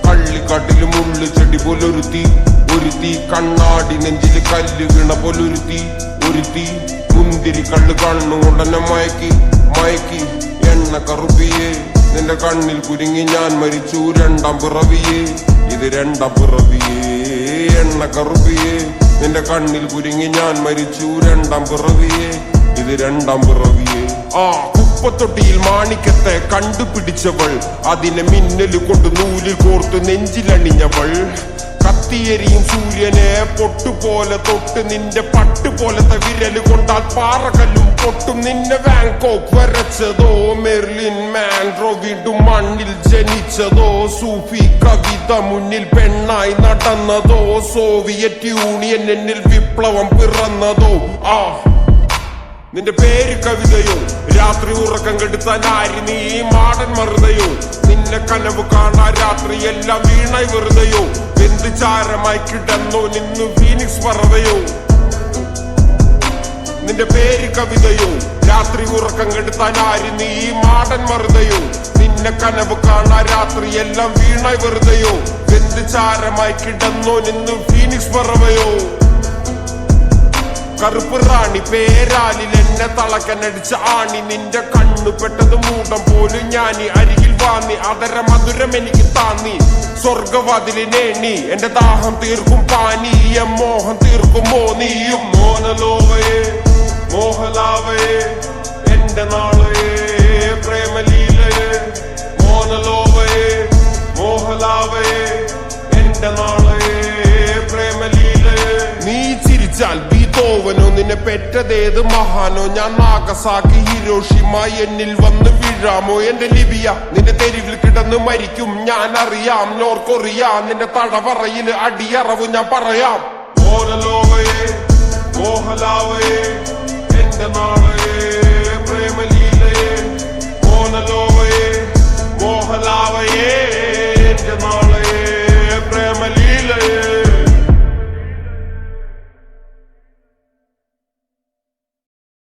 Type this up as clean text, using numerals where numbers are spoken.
കള്ളിക്കാട്ടിലും ഉള്ളു ചെടി പോലൊരുത്തി, ഒരുത്തി കണ്ണാടി നെഞ്ചില് കല്ല് വീണ പോലൊരുത്തി, ഒരുത്തി മുന്തിരി കള്ള് കണ്ണുകൊണ്ടെന്നെ മയക്കി മയക്കി. എണ്ണ കറുപ്പിയേ നിന്റെ കണ്ണിൽ കുരുങ്ങി ഞാൻ മരിച്ചു രണ്ടാം പിറവിയേ, ഇത് രണ്ടാം പിറവിയേ. എണ്ണ കറുപ്പിയേ നിന്റെ കണ്ണിൽ കുരുങ്ങി ഞാൻ മരിച്ചു രണ്ടാം പിറവിയേ, ഇത് രണ്ടാം പിറവിയേ. കുപ്പത്തൊട്ടിയിൽ മാണിക്കത്തെ കണ്ടുപിടിച്ചവൾ, അതിനെ മിന്നല് കൊണ്ട് നൂലിൽ കോർത്ത് നെഞ്ചിലണിഞ്ഞവൾ. കത്തിയെരിയും സൂര്യനെ പൊട്ടുപോലെ തൊട്ട് നിന്റെ പട്ടുപോലത്തെ വിരല് കൊണ്ടാൽ പാറകല്ലും പൊട്ടും. നിന്നെ ബാങ്കോക്ക് വരച്ചതോ മെർലിൻ മാൻഡ്രോ വീണ്ടും മണ്ണിൽ ജനിച്ചതോ, സൂഫി കവിത മുന്നിൽ പെണ്ണായി നടന്നതോ, സോവിയറ്റ് യൂണിയൻ എന്നിൽ വിപ്ലവം പിറന്നതോ. നിന്റെ പേര് കവിതയോ, രാത്രി ഉറക്കം കെടുത്താൻ ആരി നീ മാടൻ മറുതയോ, നിന്നെ കനവ് കാണാ രാത്രി എല്ലാം വീണായി വെറുതെയോ, എന്ത് ചാരമായി കിടന്നോ നിന്നു ഫീനിക്സ് പറവയോ. നിന്റെ പേര് കവിതയോ, രാത്രി ഉറക്കം കെടുത്താൻ ആരി നീ മാടൻ മറുതയോ, നിന്നെ കനവ് കാണാ രാത്രി എല്ലാം വീണായി വെറുതെയോ, എന്ത് ചാരമായി കിടന്നോ നിന്നു ഫീനിക്സ് പറവയോ. കറുപ്പ് റാണി പേരാലിൽ എന്നെ തളക്കനടിച്ച ആണി, നിന്റെ കണ്ണു പെട്ടത് മൂടം പോലും ഞാനി. അരികിൽ വാന്നി അതര മധുരം എനിക്ക് താന്നി, സ്വർഗവാതിലിനേണി എന്റെ ദാഹം തീർക്കും പാനീയ മോഹം തീർക്കുമോ നീയും. മോനലോവയെ മോഹലാവയെ എന്റെ നാളയെ പ്രേമലീലയെ, മോനലോവയെ മോഹലാവയെ എന്റെ നാളയെ പ്രേമലീലയെ. നീ ചിരിച്ചാൽ ബീതോവനോ, നിന്നെ പെറ്റതേത് മഹാനോ, ഞാൻ നാഗസാക്കി ഹിരോഷിമ എന്നിൽ വന്ന് വീഴാമോ. എന്റെ ലിബിയ നിന്റെ തെരുവിൽ കിടന്ന് മരിക്കും ഞാൻ അറിയാം, നോർത്ത് കൊറിയ നിന്റെ തടവറയില് അടിയറവ് ഞാൻ പറയാം. മോഹലാവയെ മോഹലാവയെ എന്റെ നാളെ